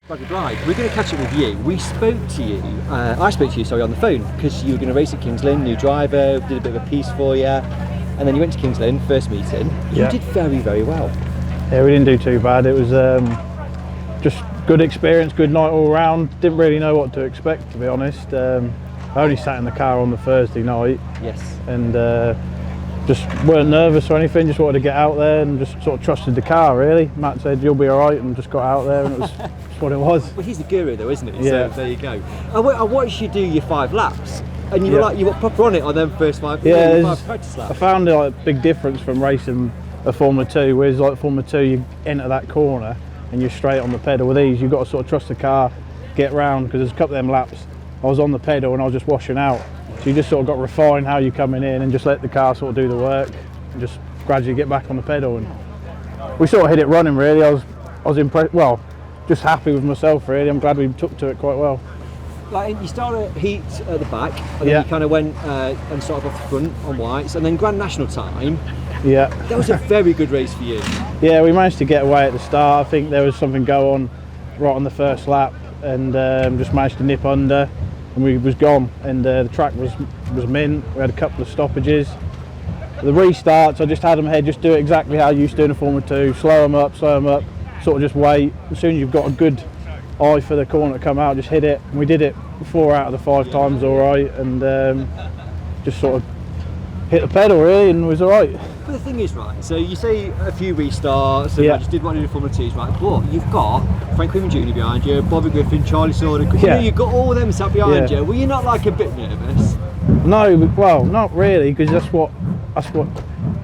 Bradley Blyth, we're going to catch up with you. We spoke to you, I spoke to you, sorry, on the phone, because you were going to race at Kings Lynn, new driver, did a bit of a piece for you, and then you went to Kings Lynn, first meeting. You did very, very well. Yeah, we didn't do too bad. It was just good experience, good night all round. Didn't really know what to expect, to be honest. I only sat in the car on the Thursday night. Yes. And just weren't nervous or anything, just wanted to get out there and just sort of trusted the car, really. Matt said, you'll be all right, and just got out there, and it was just what it was. Well, he's the guru though, isn't he? Yeah. So there you go. I watched you do your 5 laps, and you were like, you were proper on it on them first 5 practice laps. I found like a big difference from racing a Formula 2, whereas like Formula 2, you enter that corner and you're straight on the pedal. With these, you've got to sort of trust the car, get round, because there's a couple of them laps, I was on the pedal and I was just washing out. So you just sort of got to refine how you're coming in and just let the car sort of do the work and just gradually get back on the pedal. And we sort of hit it running, really. I was impressed, well, just happy with myself, really. I'm glad we took to it quite well. Like, you started heat at the back, and then you kind of went and started off the front on whites, and then Grand National time. Yeah. That was a very good race for you. Yeah, we managed to get away at the start. I think there was something go on right on the first lap, and just managed to nip under, and we was gone. And the track was mint. We had a couple of stoppages. The restarts, I just had them ahead, just do it exactly how you used to do in a Formula 2. Slow them up, sort of just wait. As soon as you've got a good eye for the corner to come out, just hit it. And we did it 4 out of the 5 times all right, and just sort of hit the pedal, really, and it was all right. But the thing is, right, so you say a few restarts, and I just did what I did in Formula 2s, right, but you've got Frank Quinlan Jr. behind you, Bobby Griffin, Charlie Sorder, because you know, you've got all of them sat behind you. Were you not like a bit nervous? No, well, not really, because that's what,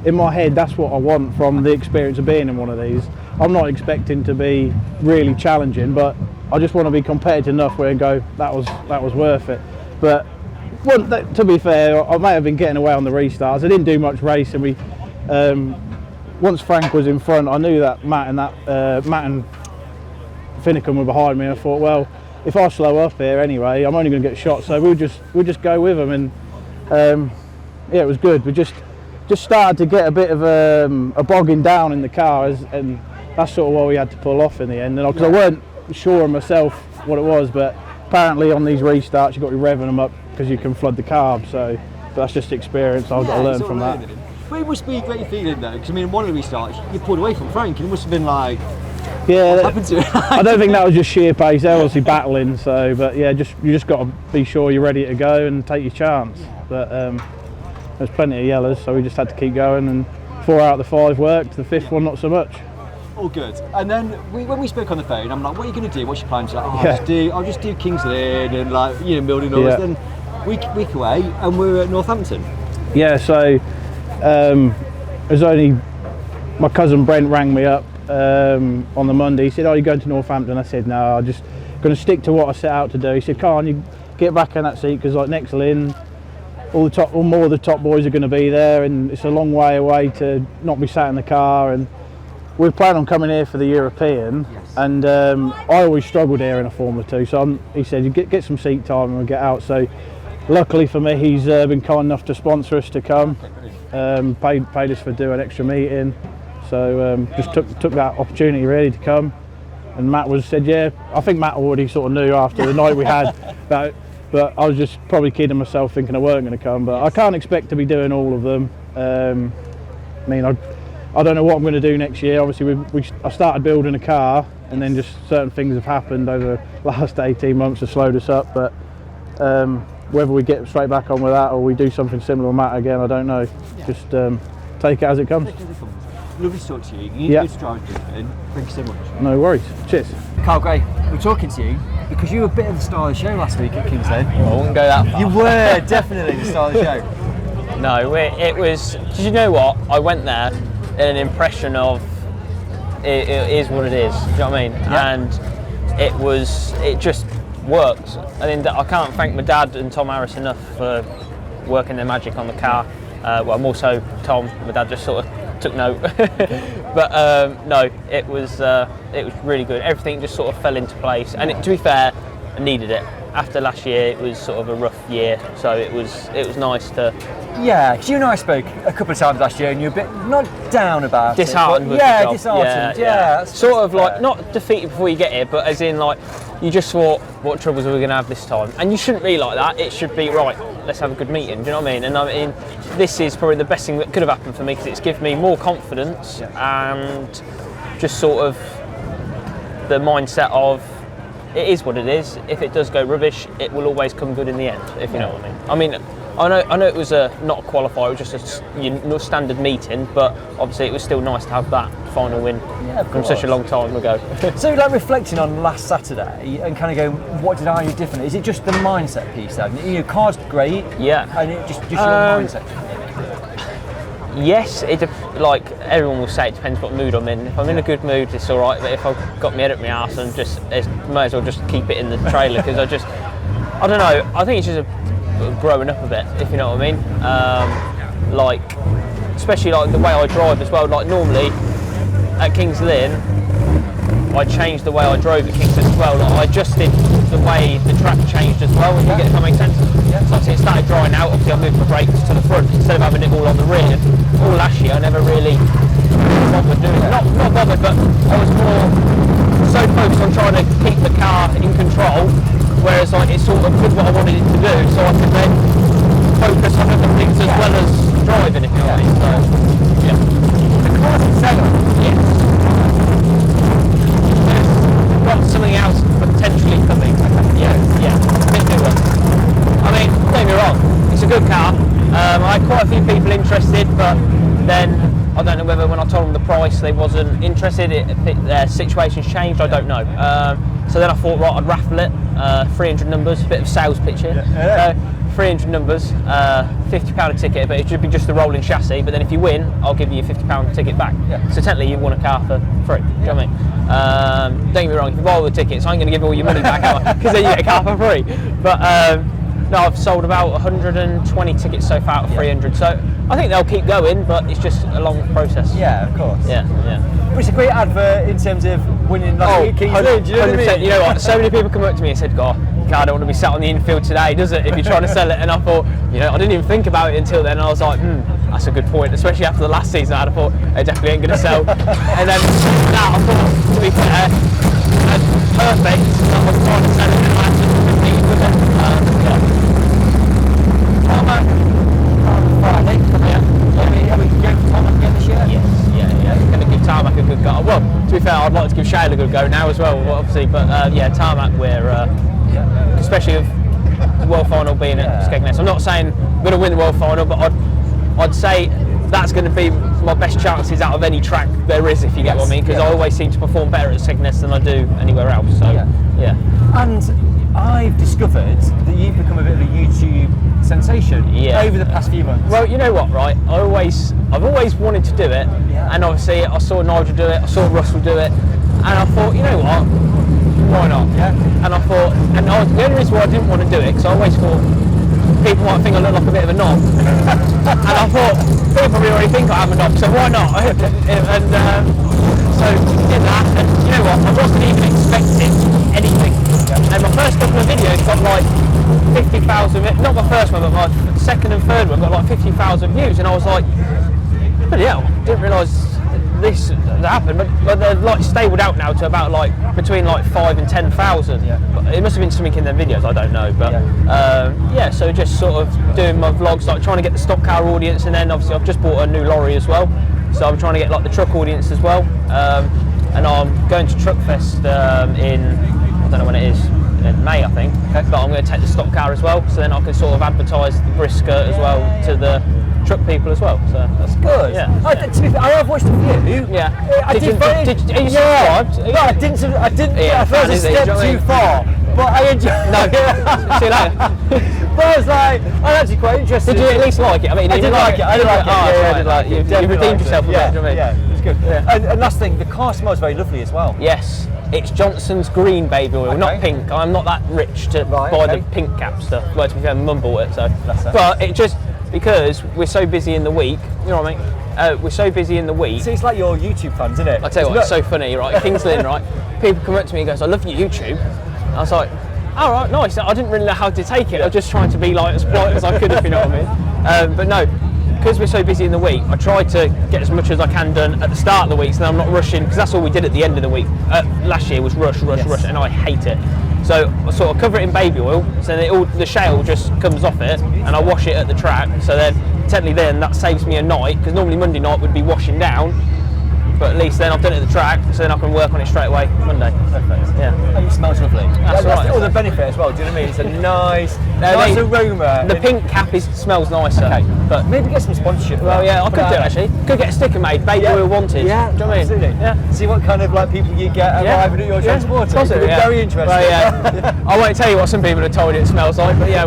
in my head, that's what I want from the experience of being in one of these. I'm not expecting to be really challenging, but I just want to be competitive enough where I go, that was worth it. But to be fair, I may have been getting away on the restarts. I didn't do much racing. We once Frank was in front, I knew that Matt and Finicum were behind me. And I thought, well, if I slow up here anyway, I'm only going to get shot. So we'll just go with them. And yeah, it was good. We just started to get a bit of a bogging down in the car, and that's sort of what we had to pull off in the end. And because I weren't sure of myself what it was, but apparently on these restarts you've got to be revving them up because you can flood the carb. So but that's just experience. I've got to learn from that. But it must be a great feeling though, because I mean, one of the restarts you pulled away from Frank, and it must have been like, yeah, what happened to it? I don't think that was just sheer pace. They're obviously battling. So, but yeah, you just got to be sure you're ready to go and take your chance. But there's plenty of yellows, so we just had to keep going, and 4 out of the 5 worked. The 5th one not so much. All good. And then when we spoke on the phone, I'm like, what are you going to do? What's your plan? She's like, I'll just do Kings Lynn and like, you know, building all this. Then week away, and we're at Northampton. Yeah, so it was only my cousin Brent rang me up on the Monday. He said, "Oh, you're going to Northampton?" I said, "No, I'm just going to stick to what I set out to do." He said, "Can't you get back in that seat, because like next Lynn, more of the top boys are going to be there, and it's a long way away to not be sat in the car, and we plan on coming here for the European." And I always struggled here in a Formula 2, so he said, "You get some seat time and we'll get out." So luckily for me, he's been kind enough to sponsor us to come, paid us for doing an extra meeting, so just took that opportunity really to come. And Matt said, yeah, I think Matt already sort of knew after the night we had, but I was just probably kidding myself thinking I weren't going to come. But I can't expect to be doing all of them. I mean, I don't know what I'm going to do next year. Obviously, I started building a car, and then just certain things have happened over the last 18 months to slowed us up. But whether we get straight back on with that or we do something similar with Matt again, I don't know. Just take it as it comes. Lovely to talk to you. You need to drive in. Thank you so much. No worries. Cheers. Carl Gray, we're talking to you because you were a bit of the star of the show last week at Kings Lynn. Well, I wouldn't go that far. You were definitely the star of the show. No, it was. Did you know what? I went there in an impression of it is what it is. Do you know what I mean? Yeah. And it just worked. I mean, I can't thank my dad and Tom Harris enough for working their magic on the car. Well, more so Tom. My dad just sort of took note. But no, it was really good. Everything just sort of fell into place. And to be fair, I needed it. After last year, it was sort of a rough year, so it was nice to. Yeah, because you and I spoke a couple of times last year, and you're a bit not down about disheartened it. With Yeah, the job. disheartened. Yeah. Sort of like not defeated before you get here, but as in like you just thought, what troubles are we going to have this time? And you shouldn't be like that. It should be right. Let's have a good meeting. Do you know what I mean? And I mean, this is probably the best thing that could have happened for me because it's given me more confidence and just sort of the mindset of. It is what it is. If it does go rubbish, it will always come good in the end, if you know what I mean. I know it was not a qualifier, it was just a standard meeting, but obviously it was still nice to have that final win from such a long time ago. So, like reflecting on last Saturday and kind of going, what did I do differently? Is it just the mindset piece? Then your car's great, and it just your mindset. Yes, like everyone will say, it depends what mood I'm in. If I'm in a good mood, it's all right. But if I've got my head up my arse, and might as well just keep it in the trailer because I don't know. I think it's just growing up a bit, if you know what I mean. Like, especially like the way I drive as well. Like normally at Kings Lynn, I changed the way I drove at Kings Lynn as well. Like, I adjusted the way the track changed as well. If that makes sense. So obviously it started drying out. Obviously I moved the brakes to the front instead of having it all on the rear. All last year I never really bothered doing it. Not bothered, but I was more so focused on trying to keep the car in control. Whereas like it sort of did what I wanted it to do, so I could then focus on other things as well as driving. If you know what I mean. So yeah. The car's insane. Yes. There's got something else potentially coming. Yeah. A bit newer. I mean, don't get me wrong, it's a good car. I had quite a few people interested, but then I don't know whether when I told them the price they wasn't interested. Their situation's changed, I don't know. So then I thought, right, I'd raffle it, 300 numbers, a bit of sales pitch here. 300 numbers, £50 a ticket, but it should be just the rolling chassis. But then if you win, I'll give you a £50 ticket back. So technically you won a car for free. Do you know what I mean? Don't get me wrong, if you buy all the tickets, I ain't going to give all your money back, because then you get a car for free. But no, I've sold about 120 tickets so far out of 300. So I think they'll keep going, but it's just a long process. Yeah, of course. Yeah. But it's a great advert in terms of winning last week. Do you know what I mean? You know what? So many people come up to me and said, "God, car don't want to be sat on the infield today, does it? If you're trying to sell it." And I thought, I didn't even think about it until then. And I was like, that's a good point. Especially after the last season, I thought it definitely ain't going to sell. And then now I thought, to be fair, perfect. I was trying to sell it, and I had to compete with it. Friday. Are we going for Tarmac again this year? Yes, yeah. Going to give Tarmac a good go. Well, to be fair, I'd like to give Shale a good go now as well, obviously. But Tarmac, we're especially with the World Final being at Skegness. I'm not saying I'm going to win the World Final, but I'd say that's going to be my best chances out of any track there is, if you get what I mean. Because I always seem to perform better at Skegness than I do anywhere else. So yeah. And I've discovered that you've become a bit of a YouTube sensation over the past few months. Well, you know what, right? I've always wanted to do it, and obviously I saw Nigel do it, I saw Russell do it, and I thought, you know what, why not? And I thought, the only reason why I didn't want to do it, because I always thought people might think I look like a bit of a knob, and I thought people probably already think I am a knob, so why not? And so did that, and you know what, I wasn't even expecting anything. And my first couple of videos got like 50,000, not my first one, but my second and third one got like 50,000 views, and I was like, bloody hell, didn't realise this happened, but they're like stabled out now to about like between like 5 and 10,000. It must have been something in their videos, I don't know, but so just sort of doing my vlogs, like trying to get the stock car audience, and then obviously I've just bought a new lorry as well, so I'm trying to get like the truck audience as well, and I'm going to Truckfest in, I don't know when it is, in May I think, but I'm going to take the stock car as well, so then I can sort of advertise the Bscdatv as well to the truck people as well, so that's good. To be fair, I have watched a few. Are you subscribed? No, I didn't. I felt a step too far, but I enjoyed. No, see you later. But I was like, I'm actually quite interested. Did you at least like it? I mean, I did like it. I did like it. I did like it. You redeemed yourself a bit. Yeah, it's good. And last thing, the car smells very lovely as well. Yes. It's Johnson's green baby oil, not pink. I'm not that rich to buy the pink cap stuff. Well, to be fair, Mum bought it, so. But it just, because we're so busy in the week, you know what I mean? We're so busy in the week. See, it's like your YouTube fans, isn't it? I tell you what, it's so funny, right? Kings Lynn, right? People come up to me and goes, "I love your YouTube." I was like, all right, nice. I didn't really know how to take it. I was just trying to be like as polite as I could, if you know what I mean. But no, because we're so busy in the week, I try to get as much as I can done at the start of the week, so I'm not rushing, because that's all we did at the end of the week. Last year was rush, and I hate it. So I sort of cover it in baby oil, so then the shale just comes off it, and I wash it at the track. So then, technically, that saves me a night, because normally Monday night would be washing down. But at least then I've done it at the track, so then I can work on it straight away Monday. Perfect. Yeah. And it smells lovely. That's right. All the benefit as well, do you know what I mean? It's a nice aroma. The pink cap smells nicer. Okay. But maybe get some sponsorship. Well, yeah, I could do it actually. Could get a sticker made, baby oil wanted. Yeah, do you know what I mean? Absolutely. Yeah. See what kind of like people you get arriving at your transporter. Possibly, yeah. Very interesting. Well, yeah. I won't tell you what some people have told you it smells like, but yeah.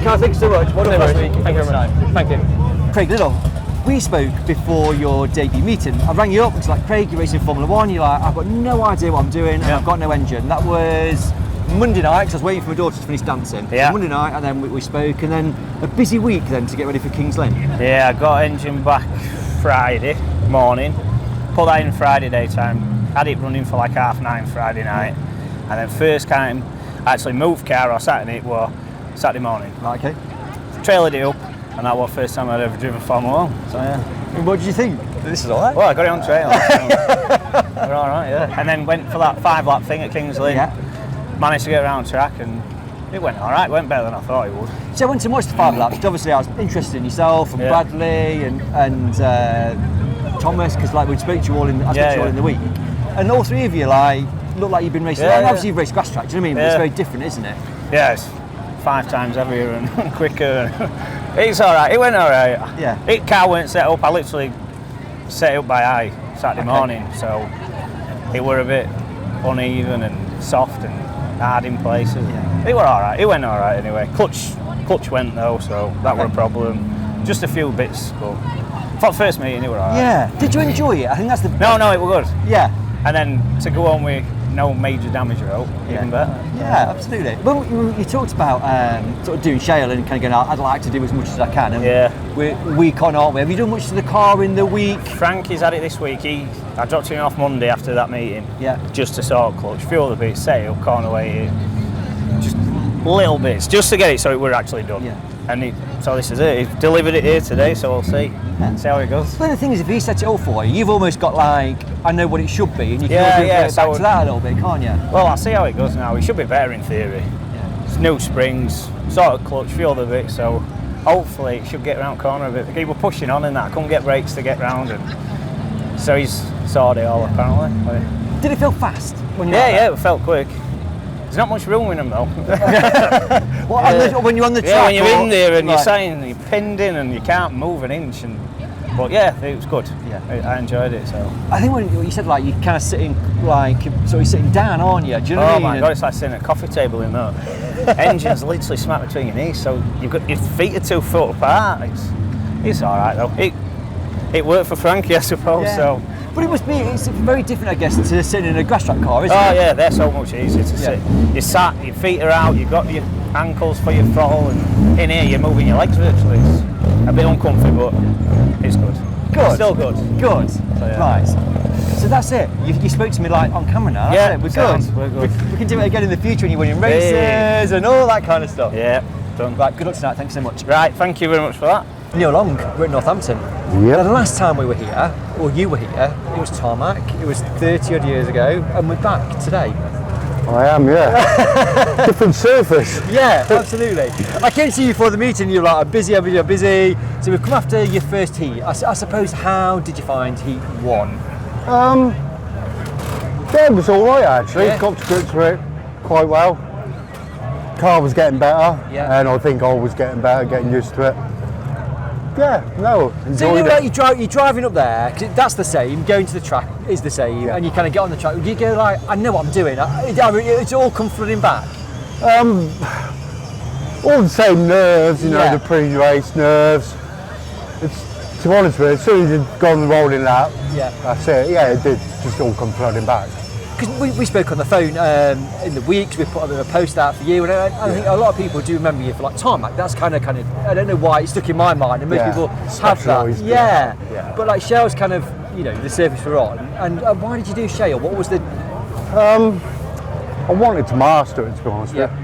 Carl, thanks so much. What a last week. Thank you very much. Thank you. Craig Liddle. We spoke before your debut meeting. I rang you up and was like, Craig, you're racing Formula 1. You're like, I've got no idea what I'm doing and I've got no engine. That was Monday night, because I was waiting for my daughter to finish dancing. Yeah. So Monday night, and then we spoke, and then a busy week then to get ready for King's Lynn. Yeah, I got engine back Friday morning, put that in Friday daytime, had it running for like 9:30 Friday night, and then first time I actually moved car or sat in it was Saturday morning. Right, okay. Trailered it up, and that was the first time I'd ever driven Formula 1. So yeah. And what did you think? This is all right? Well, I got it on trailer. So we're all right, yeah. And then went for that 5-lap thing at King's Lynn. Yeah. Managed to get around track, and it went all right. It went better than I thought it would. So I went to watch the 5 laps. Obviously, I was interested in yourself and Bradley and Thomas, because like we spoke to you all in the week, and all three of you like look like you've been racing. And obviously, you've raced grass track. Do you know what I mean? But it's very different, isn't it? Yeah, it's 5 times heavier and quicker. It's all right. It went all right. Yeah. It car weren't set up. I literally set it up by eye Saturday morning, so it were a bit uneven and soft and hard in places. Yeah. It were all right. It went all right anyway. Clutch went though, so that were a problem. Just a few bits, but for the first meeting, it were all right. Yeah. Did you enjoy it? I think that's the. No, it was good. Yeah. And then to go on with no major damage road, even better. Yeah, absolutely. Well, you talked about sort of doing shale and kind of going, I'd like to do as much as I can. And we're week on, aren't we? Have you done much to the car in the week? Frankie's had it this week. I dropped him off Monday after that meeting. Yeah. Just to sort of clutch, few other bits, set it up, corner weight, just little bits, just to get it so it were actually done. Yeah. And so this is it. He's delivered it here today, so we'll see. Yeah. See how it goes. Well, the thing is, if he set it all for you, you've almost got like, I know what it should be, and you can get back to that a little bit, can't you? Well, I'll see how it goes now. It should be better in theory. Yeah. It's new springs, sort of clutch, few other bits, so hopefully it should get around corner a bit. He were pushing on in that, I couldn't get brakes to get round, and so he's sorted it all apparently. Did it feel fast when you it felt quick. There's not much room in them though. When you're on the track? Yeah, when you're in there and you're pinned in and you can't move an inch. But yeah, it was good. Yeah, I enjoyed it. So I think when you said like you kind of sitting you're sitting down, aren't you? Do you know what I mean? Oh my god, it's like sitting at a coffee table in that. Engine's literally smack between your knees, so you've got your feet are 2 foot apart. It's all right though. It worked for Frankie, I suppose. Yeah. So. But it's very different, I guess, to sitting in a grass track car, isn't it? Oh yeah, they're so much easier to sit. You're sat, your feet are out, you've got your ankles for your throttle, and in here you're moving your legs virtually. It's a bit uncomfy, but it's good. Good. It's still good. Good. So, right. So that's it. You spoke to me like on camera now. That's it. We're good. We can do it again in the future when you're winning races and all that kind of stuff. Yeah, done. Right, good luck tonight. Thanks so much. Right, thank you very much for that. Neil Long, we're at Northampton. Yeah. The last time we were here, or you were here, it was tarmac. It was 30 odd years ago, and we're back today. I am, yeah. Different surface. Yeah, absolutely. I came to you for the meeting. You were like, I'm busy. So we've come after your first heat. I suppose. How did you find heat 1? Yeah, it was all right actually. Got to grips with it quite well. Car was getting better, and I think I was getting better, getting used to it. Yeah, no, enjoyed so you know, it. like you're driving up there, cause that's the same, going to the track is the same, and you kind of get on the track, you go like, I know what I'm doing, it's all come flooding back? All the same nerves, you know, the pre-race nerves. To be honest with you, as soon as you've gone the rolling lap, that's it, it did just all come flooding back. Because we spoke on the phone in the weeks, we put a post out for you, and I think a lot of people do remember you for like tarmac. That's kind of, I don't know why, it's stuck in my mind, and most people have that. Yeah. But like shale's kind of, the surface we're on. And why did you do shale? What was the... I I wanted to master it, to be honest with you.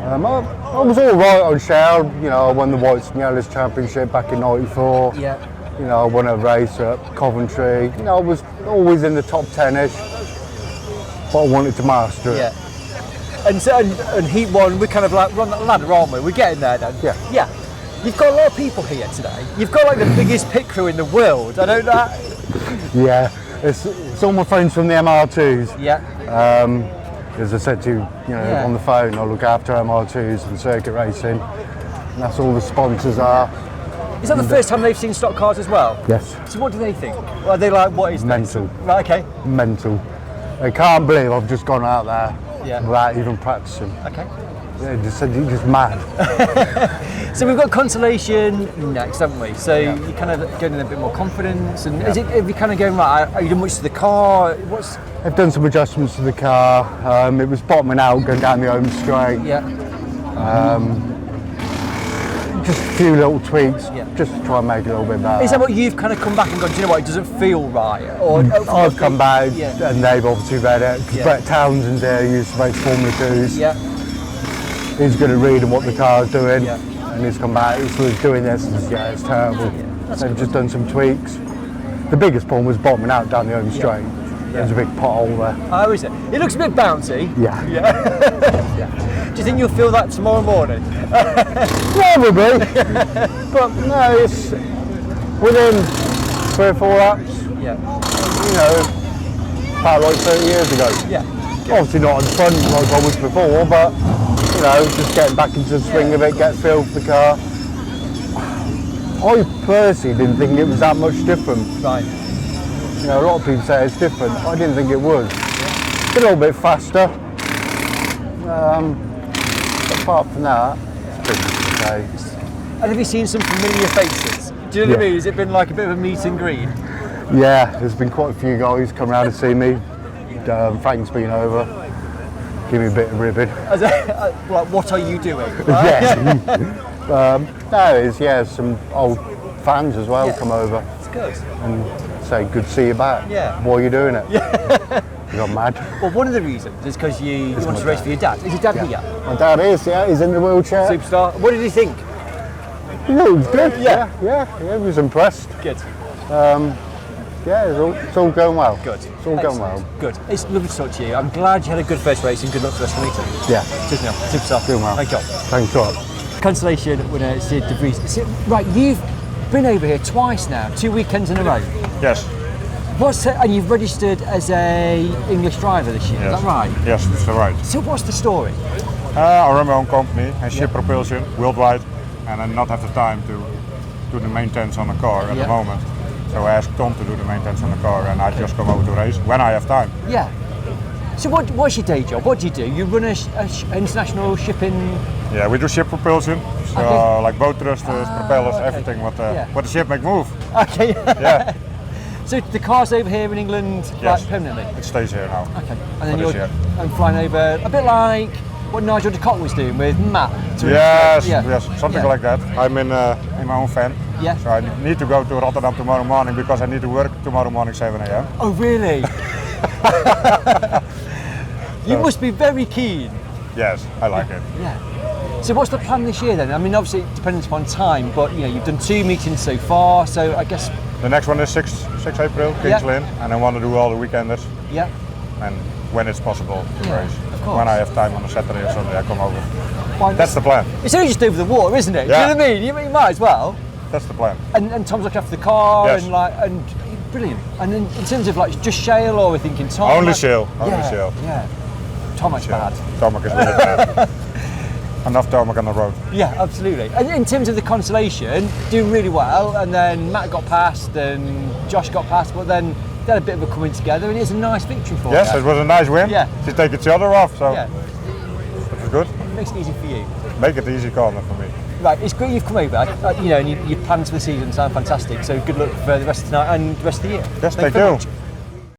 I was all right on Shell. You know, I won the Whites and Yellows Championship back in '94. Yeah. You know, I won a race at Coventry. You know, I was always in the top 10-ish, but I wanted to master it. Yeah. And so, and Heat 1, we're kind of like, we're on that ladder, aren't we? We're getting there then. Yeah. Yeah. You've got a lot of people here today. You've got like the biggest pit crew in the world. I don't know. Yeah. It's all my friends from the MR2s. Yeah. As I said to you, on the phone, I look after MR2s and circuit racing. And that's all the sponsors are. Is that the first time they've seen stock cars as well? Yes. So what do they think? Are they like, what is Mental. this? Right, okay. Mental. They can't believe I've just gone out there Yeah. without even practicing. Okay. They just said you're just mad. So we've got consolation next, haven't we? So you're kind of getting a bit more confidence, and are you kind of going, right, are you doing much to the car? I've done some adjustments to the car. It was bottoming out going down the home straight. Yeah. Just a few little tweaks, Yeah. just to try and make it a little bit better. Is that what you've kind of come back and gone, do you know what, it doesn't feel right? Or I've come back Yeah. and they've obviously read it, because Yeah. Brett Townsend there used to race Formula 2s. Yeah. He's good at reading what the car's doing, Yeah. and he's come back, he's doing this, and yeah, it's terrible. They've just done some tweaks. The biggest problem was bottoming out down the home straight. There's a big pothole there. Oh, is it? It looks a bit bouncy. Yeah. Do you think you'll feel that tomorrow morning? Probably. But no, it's within 3 or 4 laps, Yeah. you know, about like 30 years ago. Yeah. Obviously not on the front like I was before, but you know, just getting back into the swing of it, get feel for the car. I personally didn't think it was that much different. Right. You know, a lot of people say it's different. I didn't think it was. It's a little bit faster. Apart from that, it's pretty much okay. And have you seen some familiar faces? Do you know what I mean? Has it been like a bit of a meet and greet? Yeah, there's been quite a few guys come round to see me. Frank's been over, give me a bit of ribbon. Like, what are you doing? Yeah. Some old fans as well come over It's good. and say, good to see you back. Yeah. Why are you doing it? You got mad. Well, one of the reasons is because you want to race for your dad. Is your dad here? My dad is, he's in the wheelchair. Superstar. What did he think? He was good, yeah, he was impressed. Good. It's all going well. Good. It's all going well. Good. It's lovely to talk to you. I'm glad you had a good first race and good luck for the rest of the meeting. Yeah. Cheers, Neil. Superstar. Doing well. Thank you. Thanks a lot. Consolation winner Sierd De Vries. Right, you've been over here twice now, 2 weekends in a row. Yes. And you've registered as a English driver this year, Yes. is that right? Yes, that's right. So what's the story? I run my own company, I ship propulsion worldwide, and I not have the time to do the maintenance on the car at the moment. So I asked Tom to do the maintenance on the car, and I just come over to race when I have time. Yeah. So what's your day job? What do? You run a international shipping? Yeah, we do ship propulsion, so like boat thrusters, propellers, everything what the ship make move. Okay. Yeah. So the car's over here in England, like permanently? It stays here now. Okay. And then you're flying over, a bit like what Nigel de Cotte was doing with Matt. Yes, something like that. I'm in my own van. Yeah. So I need to go to Rotterdam tomorrow morning because I need to work tomorrow morning 7 a.m. Oh really? You must be very keen. Yes, I like it. Yeah. So what's the plan this year then? I mean, obviously it depends upon time, but you know, you've done 2 meetings so far, so I guess... The next one is 6 April, King's Lynn, and I want to do all the weekenders. Yeah. And when it's possible to race. Of course. When I have time on a Saturday or Sunday, I come over. Well, That's the plan. It's only just over the water, isn't it? Yeah. Do you know what I mean? You might as well. That's the plan. And Tom's looking after the car, Yes. and brilliant. And in terms of like just shale, or we're thinking Tom? Only shale. Yeah. Tomac's bad. Tomac is really bad. Enough Tomac on the road. Yeah, absolutely. And in terms of the consolation, doing really well, and then Matt got past and Josh got past, but then they had a bit of a coming together, and it's a nice victory for Yes, you. it was a nice win. Yeah. To take each other off, so Yeah. it was good. Makes it easy for you. Make it easy corner for me. Right, it's great you've come over, and your plans for the season sound fantastic, so good luck for the rest of tonight and the rest of the year. Yes, Thank thank very you. much.